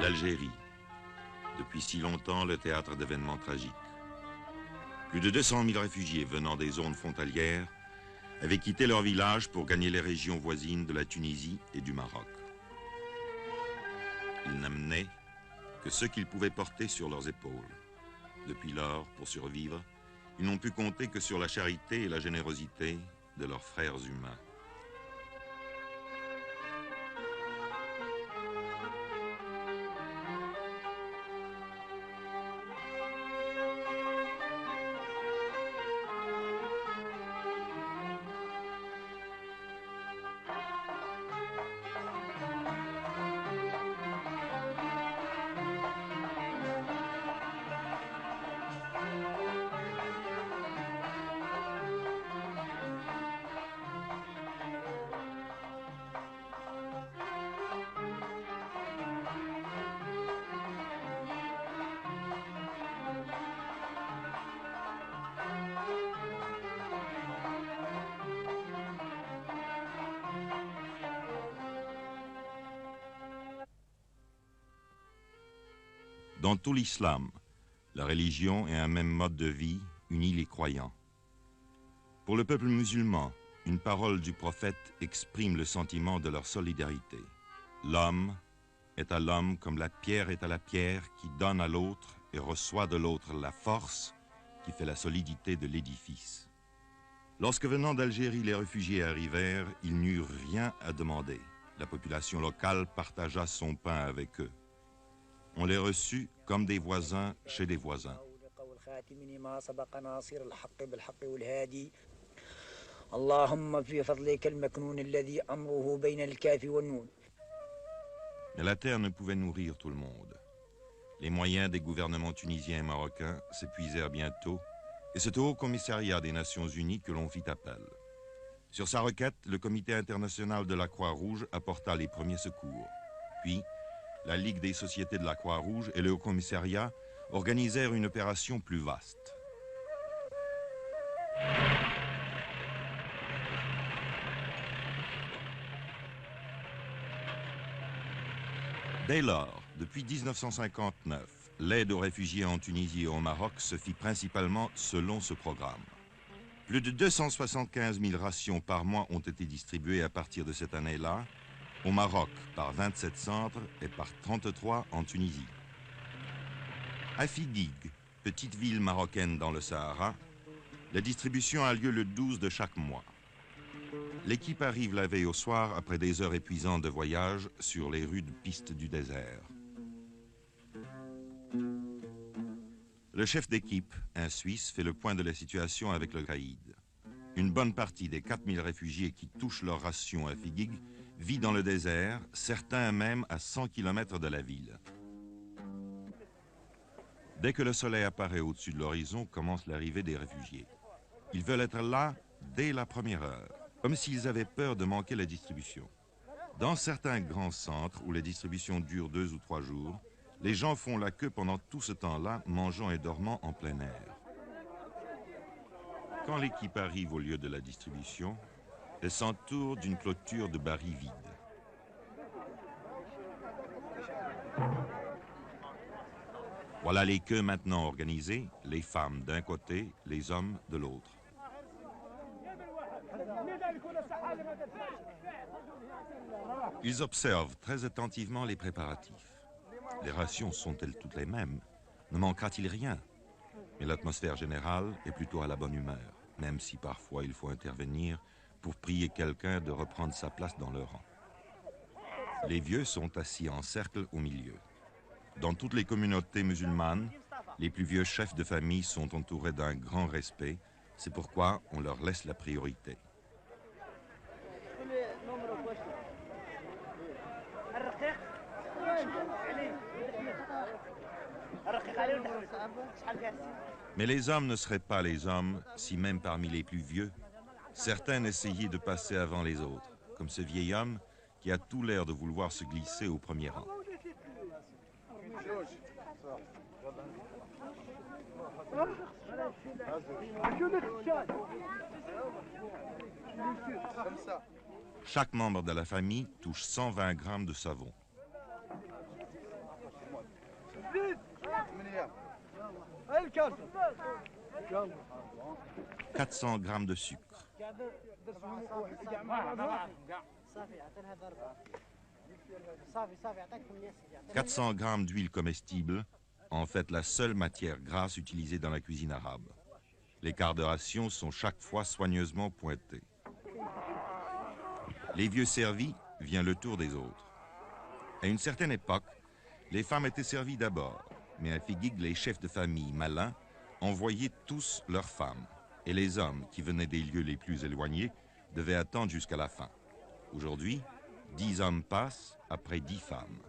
L'Algérie, depuis si longtemps le théâtre d'événements tragiques. Plus de 200 000 réfugiés venant des zones frontalières avaient quitté leur village pour gagner les régions voisines de la Tunisie et du Maroc. Ils n'amenaient que ce qu'ils pouvaient porter sur leurs épaules. Depuis lors, pour survivre, ils n'ont pu compter que sur la charité et la générosité de leurs frères humains. Dans tout l'islam, la religion et un même mode de vie unit les croyants. Pour le peuple musulman, une parole du prophète exprime le sentiment de leur solidarité. L'homme est à l'homme comme la pierre est à la pierre qui donne à l'autre et reçoit de l'autre la force qui fait la solidité de l'édifice. Lorsque venant d'Algérie, les réfugiés arrivèrent, ils n'eurent rien à demander. La population locale partagea son pain avec eux. On les reçut comme des voisins chez des voisins. Mais la terre ne pouvait nourrir tout le monde. Les moyens des gouvernements tunisiens et marocains s'épuisèrent bientôt, et c'est au Haut-Commissariat des Nations Unies que l'on fit appel. Sur sa requête, le Comité international de la Croix-Rouge apporta les premiers secours. Puis, la Ligue des sociétés de la Croix-Rouge et le Haut-Commissariat organisèrent une opération plus vaste. Dès lors, depuis 1959, l'aide aux réfugiés en Tunisie et au Maroc se fit principalement selon ce programme. Plus de 275 000 rations par mois ont été distribuées à partir de cette année-là, au Maroc par 27 centres et par 33 en Tunisie. À Figuig, petite ville marocaine dans le Sahara, la distribution a lieu le 12 de chaque mois. L'équipe arrive la veille au soir après des heures épuisantes de voyage sur les rudes pistes du désert. Le chef d'équipe, un Suisse, fait le point de la situation avec le caïd. Une bonne partie des 4000 réfugiés qui touchent leur ration à Figuig vit dans le désert, certains même à 100 km de la ville. Dès que le soleil apparaît au-dessus de l'horizon, commence l'arrivée des réfugiés. Ils veulent être là dès la première heure, comme s'ils avaient peur de manquer la distribution. Dans certains grands centres où la distribution dure 2 ou 3 jours, les gens font la queue pendant tout ce temps-là, mangeant et dormant en plein air. Quand l'équipe arrive au lieu de la distribution, elle s'entoure d'une clôture de barils vides. Voilà les queues maintenant organisées, les femmes d'un côté, les hommes de l'autre. Ils observent très attentivement les préparatifs. Les rations sont-elles toutes les mêmes? Ne manquera-t-il rien? Mais l'atmosphère générale est plutôt à la bonne humeur, même si parfois il faut intervenir pour prier quelqu'un de reprendre sa place dans le rang. Les vieux sont assis en cercle au milieu. Dans toutes les communautés musulmanes, les plus vieux chefs de famille sont entourés d'un grand respect. C'est pourquoi on leur laisse la priorité. Mais les hommes ne seraient pas les hommes si même parmi les plus vieux, certains essayaient de passer avant les autres, comme ce vieil homme qui a tout l'air de vouloir se glisser au premier rang. Chaque membre de la famille touche 120 grammes de savon. 400 grammes de sucre, 400 grammes d'huile comestible, en fait la seule matière grasse utilisée dans la cuisine arabe. Les quarts de ration sont chaque fois soigneusement pointés. Les vieux servis, vient le tour des autres. À une certaine époque, les femmes étaient servies d'abord, mais à Figuig, les chefs de famille malins envoyaient tous leurs femmes, et les hommes qui venaient des lieux les plus éloignés devaient attendre jusqu'à la fin. Aujourd'hui, 10 hommes passent après 10 femmes.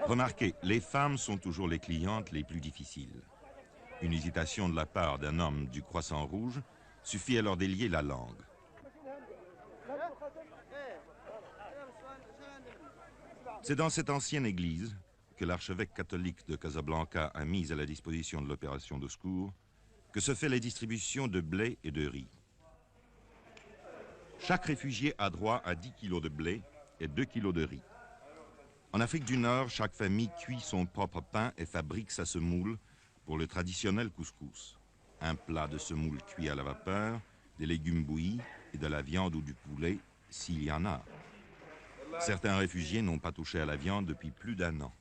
Remarquez, les femmes sont toujours les clientes les plus difficiles. Une hésitation de la part d'un homme du Croissant Rouge suffit à leur délier la langue. C'est dans cette ancienne église que l'archevêque catholique de Casablanca a mise à la disposition de l'opération de secours que se fait la distribution de blé et de riz. Chaque réfugié a droit à 10 kilos de blé et 2 kilos de riz. En Afrique du Nord, chaque famille cuit son propre pain et fabrique sa semoule pour le traditionnel couscous. Un plat de semoule cuit à la vapeur, des légumes bouillis et de la viande ou du poulet, s'il y en a. Certains réfugiés n'ont pas touché à la viande depuis plus d'1 an.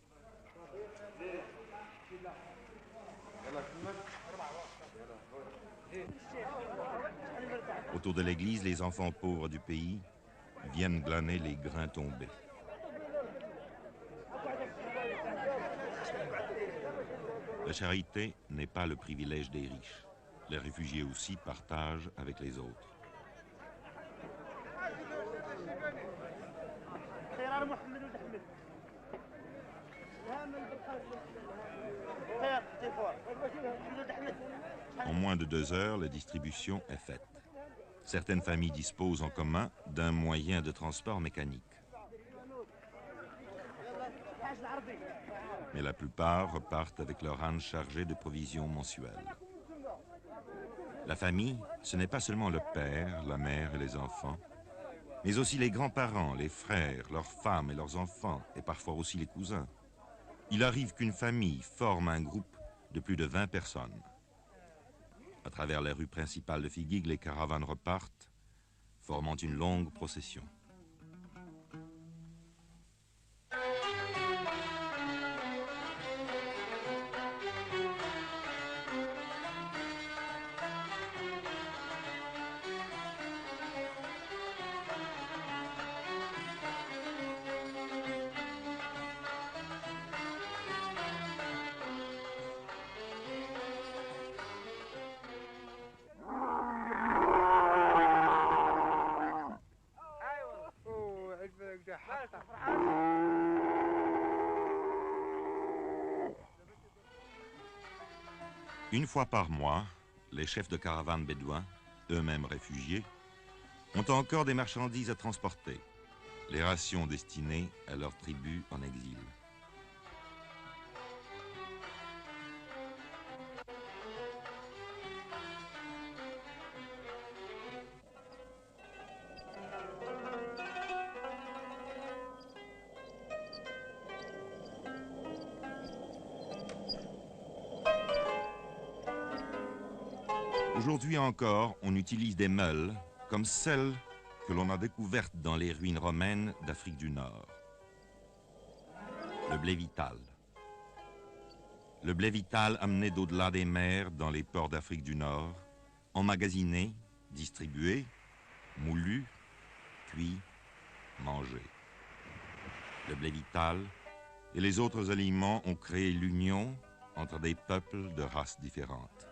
Autour de l'église, les enfants pauvres du pays viennent glaner les grains tombés. La charité n'est pas le privilège des riches. Les réfugiés aussi partagent avec les autres. En moins de 2 heures, la distribution est faite. Certaines familles disposent en commun d'un moyen de transport mécanique. Mais la plupart repartent avec leur âne chargé de provisions mensuelles. La famille, ce n'est pas seulement le père, la mère et les enfants, mais aussi les grands-parents, les frères, leurs femmes et leurs enfants, et parfois aussi les cousins. Il arrive qu'une famille forme un groupe de plus de 20 personnes. À travers les rues principales de Figuig, les caravanes repartent, formant une longue procession. Une fois par mois, les chefs de caravanes bédouins, eux-mêmes réfugiés, ont encore des marchandises à transporter, les rations destinées à leur tribu en exil. Aujourd'hui encore, on utilise des meules comme celles que l'on a découvertes dans les ruines romaines d'Afrique du Nord. Le blé vital. Le blé vital amené d'au-delà des mers dans les ports d'Afrique du Nord, emmagasiné, distribué, moulu, cuit, mangé. Le blé vital et les autres aliments ont créé l'union entre des peuples de races différentes.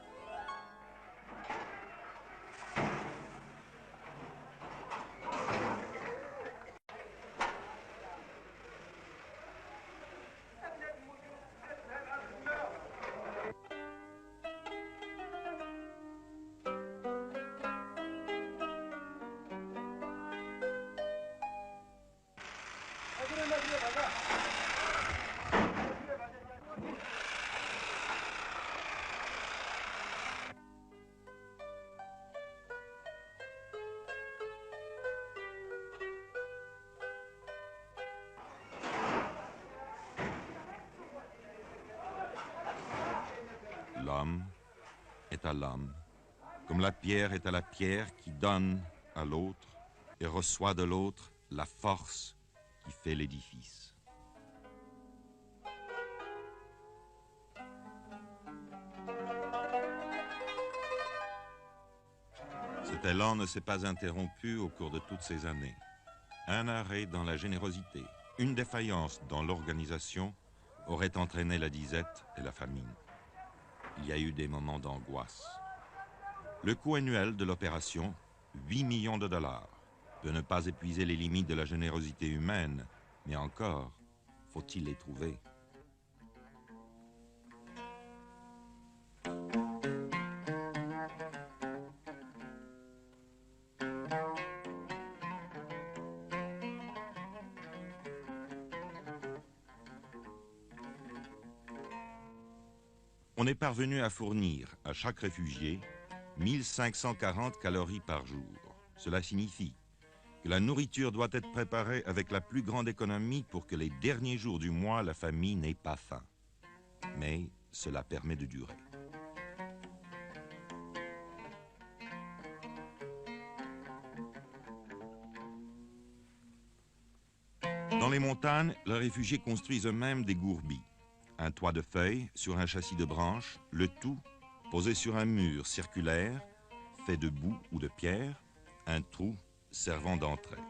l'homme est à l'homme, comme la pierre est à la pierre qui donne à l'autre et reçoit de l'autre la force qui fait l'édifice. Cet élan ne s'est pas interrompu au cours de toutes ces années. Un arrêt dans la générosité, une défaillance dans l'organisation aurait entraîné la disette et la famine. Il y a eu des moments d'angoisse. Le coût annuel de l'opération, 8 millions de dollars, peut ne pas épuiser les limites de la générosité humaine, mais encore, faut-il les trouver? On est parvenu à fournir à chaque réfugié 1540 calories par jour. Cela signifie que la nourriture doit être préparée avec la plus grande économie pour que les derniers jours du mois, la famille n'ait pas faim. Mais cela permet de durer. Dans les montagnes, les réfugiés construisent eux-mêmes des gourbis. Un toit de feuilles sur un châssis de branches, le tout posé sur un mur circulaire, fait de boue ou de pierre, un trou servant d'entrée.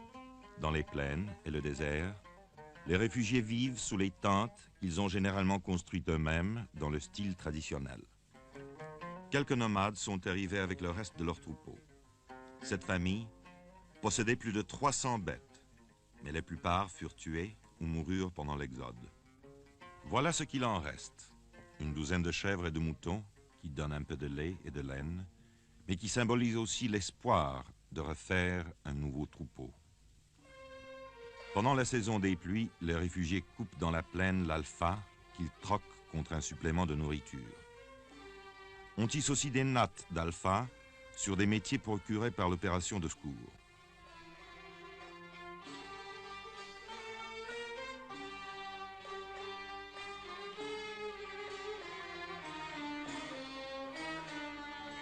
Dans les plaines et le désert, les réfugiés vivent sous les tentes qu'ils ont généralement construites eux-mêmes dans le style traditionnel. Quelques nomades sont arrivés avec le reste de leur troupeau. Cette famille possédait plus de 300 bêtes, mais la plupart furent tuées ou moururent pendant l'exode. Voilà ce qu'il en reste. Une douzaine de chèvres et de moutons qui donnent un peu de lait et de laine, mais qui symbolisent aussi l'espoir de refaire un nouveau troupeau. Pendant la saison des pluies, les réfugiés coupent dans la plaine l'alpha qu'ils troquent contre un supplément de nourriture. On tisse aussi des nattes d'alpha sur des métiers procurés par l'opération de secours.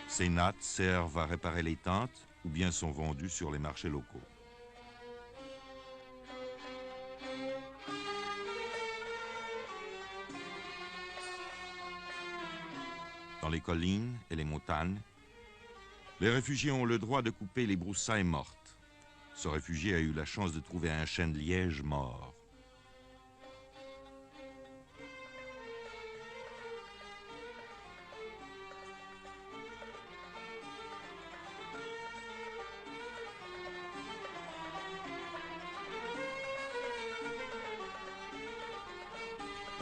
Ces nattes servent à réparer les tentes ou bien sont vendues sur les marchés locaux. Dans les collines et les montagnes, les réfugiés ont le droit de couper les broussailles mortes. Ce réfugié a eu la chance de trouver un chêne liège mort.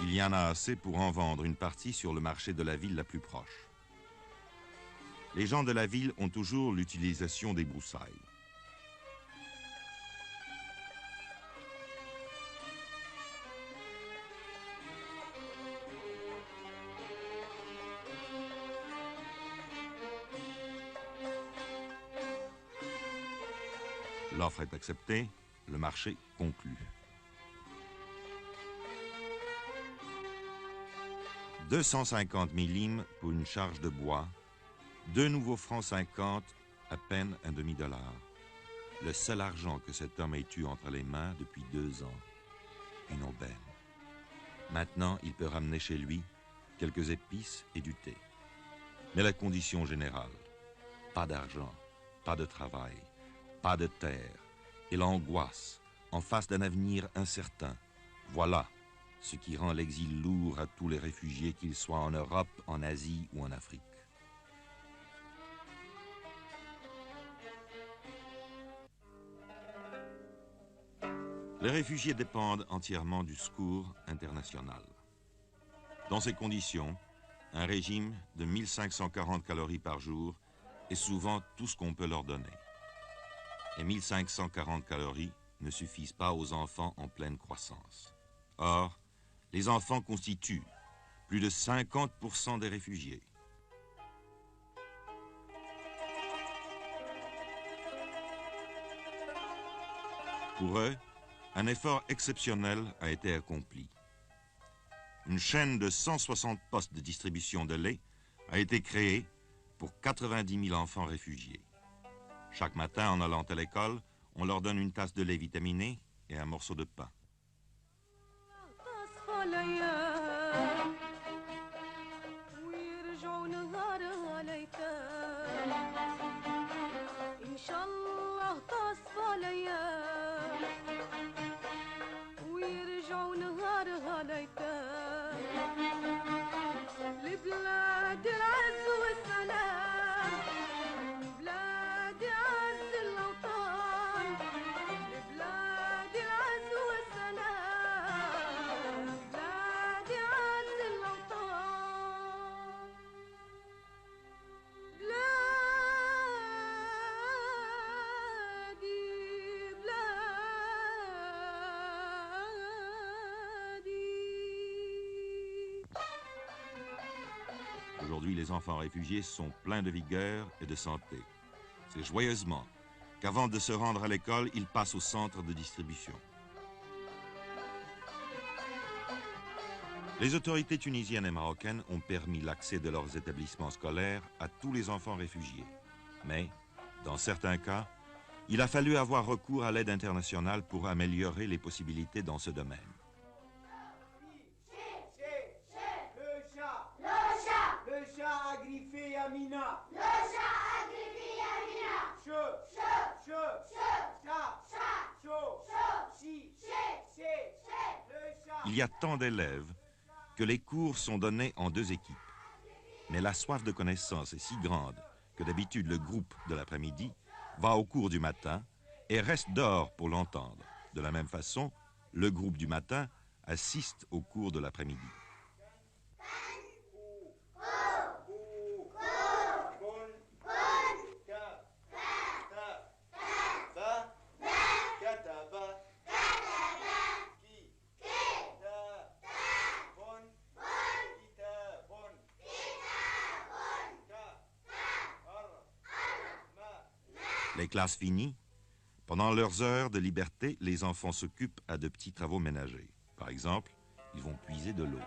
Il y en a assez pour en vendre une partie sur le marché de la ville la plus proche. Les gens de la ville ont toujours l'utilisation des broussailles. L'offre est acceptée, le marché conclu. 250 millim pour une charge de bois, 2 nouveaux francs 50, à peine un demi-dollar. Le seul argent que cet homme ait eu entre les mains depuis 2 ans. Une aubaine. Maintenant, il peut ramener chez lui quelques épices et du thé. Mais la condition générale, pas d'argent, pas de travail, pas de terre, et l'angoisse en face d'un avenir incertain. Voilà ce qui rend l'exil lourd à tous les réfugiés, qu'ils soient en Europe, en Asie ou en Afrique. Les réfugiés dépendent entièrement du secours international. Dans ces conditions, un régime de 1540 calories par jour est souvent tout ce qu'on peut leur donner. Et 1540 calories ne suffisent pas aux enfants en pleine croissance. Or, les enfants constituent plus de 50% des réfugiés. Pour eux, un effort exceptionnel a été accompli. Une chaîne de 160 postes de distribution de lait a été créé pour 90 000 enfants réfugiés. Chaque matin, en allant à l'école, on leur donne une tasse de lait vitaminé et un morceau de pain. Aujourd'hui, les enfants réfugiés sont pleins de vigueur et de santé. C'est joyeusement qu'avant de se rendre à l'école, ils passent au centre de distribution. Les autorités tunisiennes et marocaines ont permis l'accès de leurs établissements scolaires à tous les enfants réfugiés. Mais, dans certains cas, il a fallu avoir recours à l'aide internationale pour améliorer les possibilités dans ce domaine. Le chat a griffé Yamina. Le chat a griffé Yamina. Il y a tant d'élèves que les cours sont donnés en 2 équipes. Mais la soif de connaissance est si grande que d'habitude le groupe de l'après-midi va au cours du matin et reste dehors pour l'entendre. De la même façon, le groupe du matin assiste au cours de l'après-midi. Les classes finies, pendant leurs heures de liberté, les enfants s'occupent à de petits travaux ménagers. Par exemple, ils vont puiser de l'eau.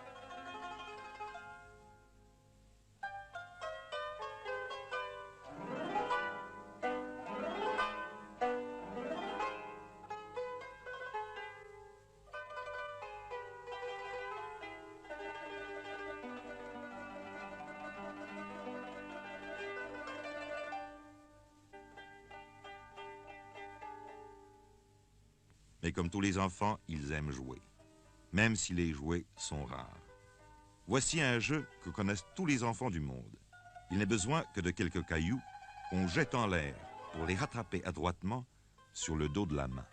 Mais comme tous les enfants, ils aiment jouer, même si les jouets sont rares. Voici un jeu que connaissent tous les enfants du monde. Il n'est besoin que de quelques cailloux qu'on jette en l'air pour les rattraper adroitement sur le dos de la main.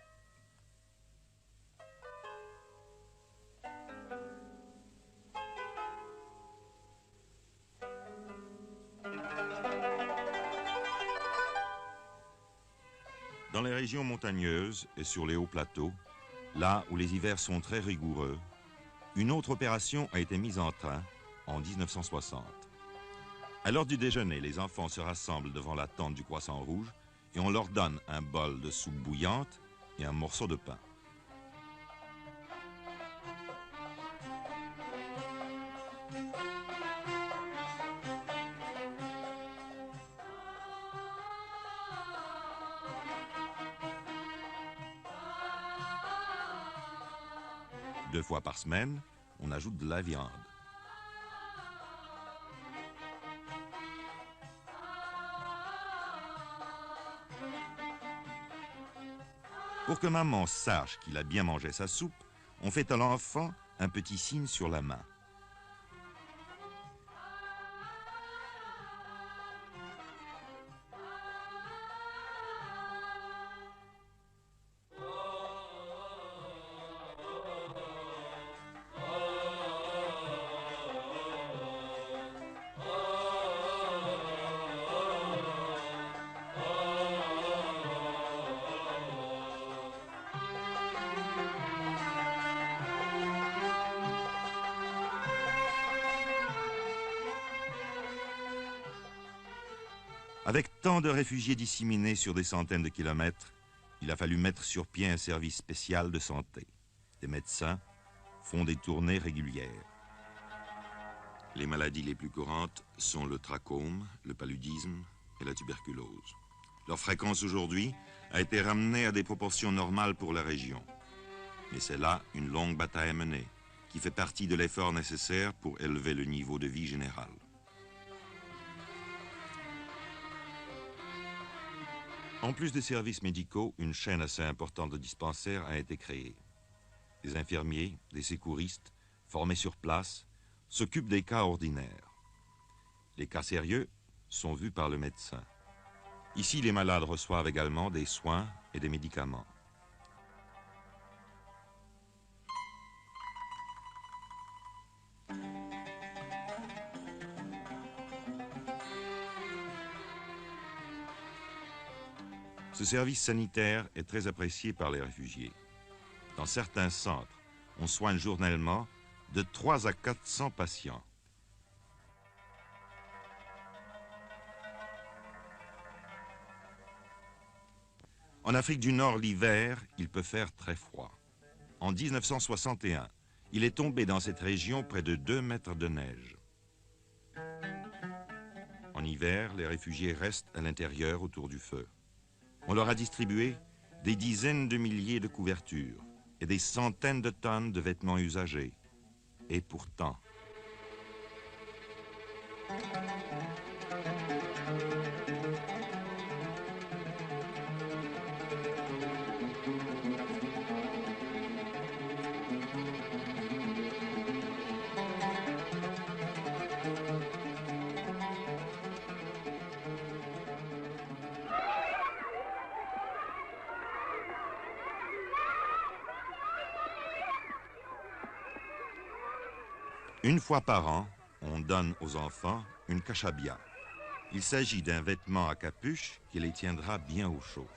Dans les régions montagneuses et sur les hauts plateaux, là où les hivers sont très rigoureux, une autre opération a été mise en train en 1960. À l'heure du déjeuner, les enfants se rassemblent devant la tente du Croissant Rouge et on leur donne un bol de soupe bouillante et un morceau de pain. Deux fois par semaine, on ajoute de la viande. Pour que maman sache qu'il a bien mangé sa soupe, on fait à l'enfant un petit signe sur la main. Avec tant de réfugiés disséminés sur des centaines de kilomètres, il a fallu mettre sur pied un service spécial de santé. Des médecins font des tournées régulières. Les maladies les plus courantes sont le trachome, le paludisme et la tuberculose. Leur fréquence aujourd'hui a été ramenée à des proportions normales pour la région. Mais c'est là une longue bataille menée, qui fait partie de l'effort nécessaire pour élever le niveau de vie général. En plus des services médicaux, une chaîne assez importante de dispensaires a été créée. Des infirmiers, des secouristes, formés sur place, s'occupent des cas ordinaires. Les cas sérieux sont vus par le médecin. Ici, les malades reçoivent également des soins et des médicaments. Ce service sanitaire est très apprécié par les réfugiés. Dans certains centres, on soigne journellement de 3 à 400 patients. En Afrique du Nord, l'hiver, il peut faire très froid. En 1961, il est tombé dans cette région près de 2 mètres de neige. En hiver, les réfugiés restent à l'intérieur autour du feu. On leur a distribué des dizaines de milliers de couvertures et des centaines de tonnes de vêtements usagés. Et pourtant... Une fois par an, on donne aux enfants une kashabia. Il s'agit d'un vêtement à capuche qui les tiendra bien au chaud.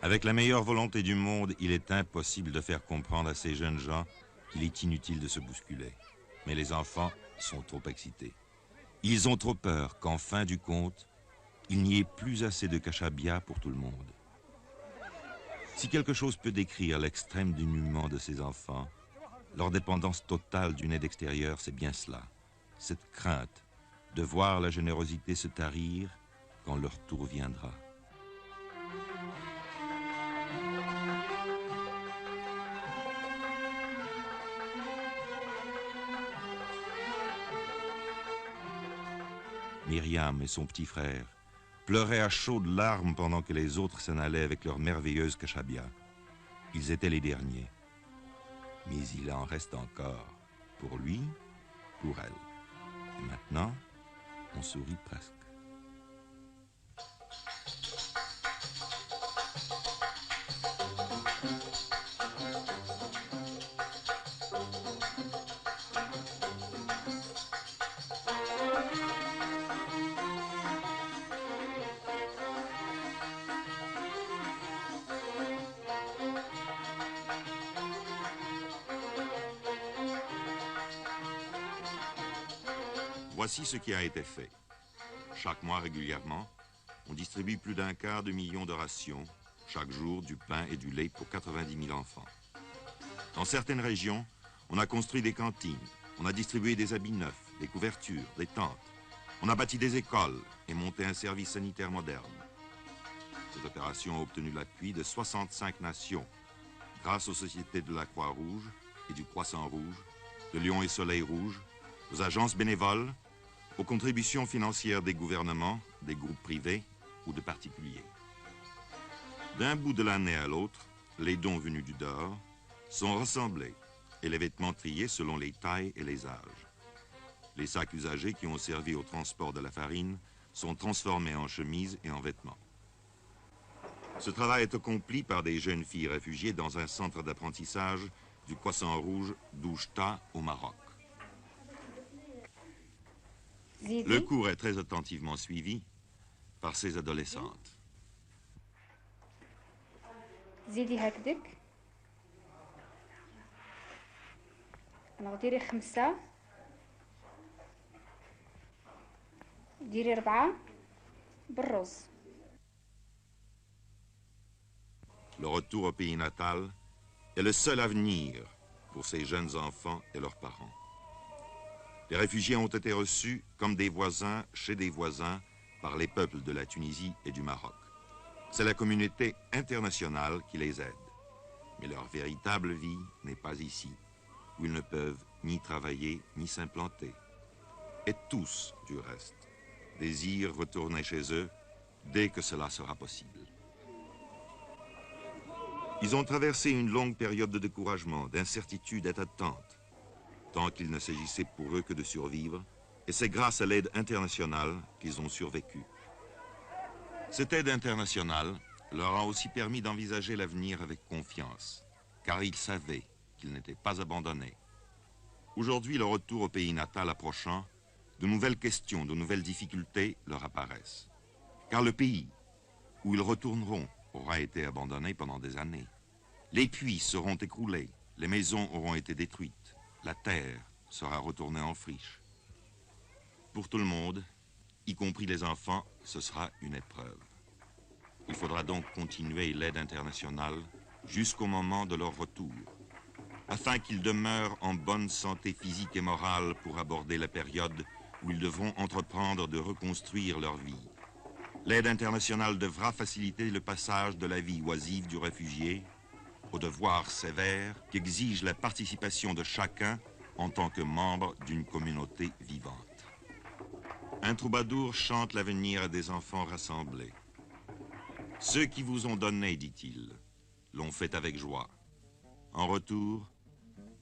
Avec la meilleure volonté du monde, il est impossible de faire comprendre à ces jeunes gens qu'il est inutile de se bousculer. Mais les enfants sont trop excités. Ils ont trop peur qu'en fin du compte, il n'y ait plus assez de kashabia pour tout le monde. Si quelque chose peut décrire l'extrême dénuement de ces enfants, leur dépendance totale d'une aide extérieure, c'est bien cela. Cette crainte de voir la générosité se tarir quand leur tour viendra. Myriam et son petit frère pleuraient à chaudes larmes pendant que les autres s'en allaient avec leur merveilleuse kashabia. Ils étaient les derniers. Mais il en reste encore. Pour lui, pour elle. Et maintenant, on sourit presque. Voici ce qui a été fait. Chaque mois régulièrement, on distribue plus d'1 quart de million de rations, chaque jour du pain et du lait pour 90 000 enfants. Dans certaines régions, on a construit des cantines, on a distribué des habits neufs, des couvertures, des tentes. On a bâti des écoles et monté un service sanitaire moderne. Cette opération a obtenu l'appui de 65 nations, grâce aux sociétés de la Croix-Rouge et du Croissant Rouge, de Lion et Soleil Rouge, aux agences bénévoles, aux contributions financières des gouvernements, des groupes privés ou de particuliers. D'un bout de l'année à l'autre, les dons venus du dehors sont rassemblés et les vêtements triés selon les tailles et les âges. Les sacs usagés qui ont servi au transport de la farine sont transformés en chemises et en vêtements. Ce travail est accompli par des jeunes filles réfugiées dans un centre d'apprentissage du Croissant Rouge d'Oujda au Maroc. Le cours est très attentivement suivi par ces adolescentes. زيدي هكذاك انا ديري 5 ديري 4 بالرز. le retour au pays natal, est le seul avenir pour ces jeunes enfants et leurs parents. Les réfugiés ont été reçus comme des voisins chez des voisins par les peuples de la Tunisie et du Maroc. C'est la communauté internationale qui les aide. Mais leur véritable vie n'est pas ici, où ils ne peuvent ni travailler ni s'implanter. Et tous, du reste, désirent retourner chez eux dès que cela sera possible. Ils ont traversé une longue période de découragement, d'incertitude et d'attente, tant qu'il ne s'agissait pour eux que de survivre, et c'est grâce à l'aide internationale qu'ils ont survécu. Cette aide internationale leur a aussi permis d'envisager l'avenir avec confiance, car ils savaient qu'ils n'étaient pas abandonnés. Aujourd'hui, le retour au pays natal approchant, de nouvelles questions, de nouvelles difficultés leur apparaissent. Car le pays où ils retourneront aura été abandonné pendant des années. Les puits seront écroulés, les maisons auront été détruites, la terre sera retournée en friche. Pour tout le monde, y compris les enfants, ce sera une épreuve. Il faudra donc continuer l'aide internationale jusqu'au moment de leur retour, afin qu'ils demeurent en bonne santé physique et morale pour aborder la période où ils devront entreprendre de reconstruire leur vie. L'aide internationale devra faciliter le passage de la vie oisive du réfugié au devoir sévère qui exige la participation de chacun en tant que membre d'une communauté vivante. Un troubadour chante l'avenir à des enfants rassemblés. Ceux qui vous ont donné, dit-il, l'ont fait avec joie. En retour,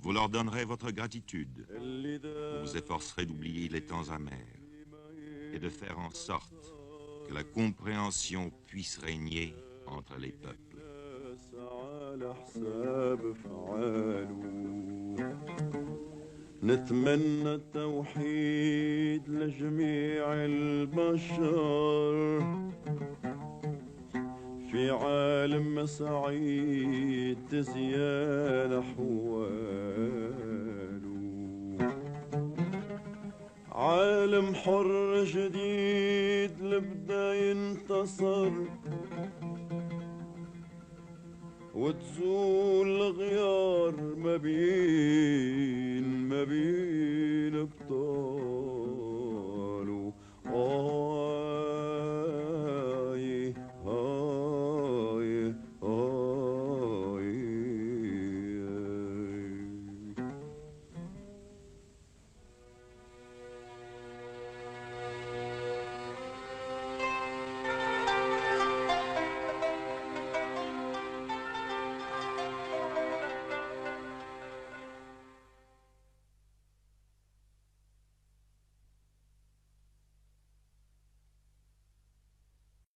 vous leur donnerez votre gratitude. Vous vous efforcerez d'oublier les temps amers et de faire en sorte que la compréhension puisse régner entre les peuples. نتمنى التوحيد لجميع البشر في عالم سعيد تزيان أحواله عالم حر جديد لبدا ينتصر وتزول الغيار ما بين بطال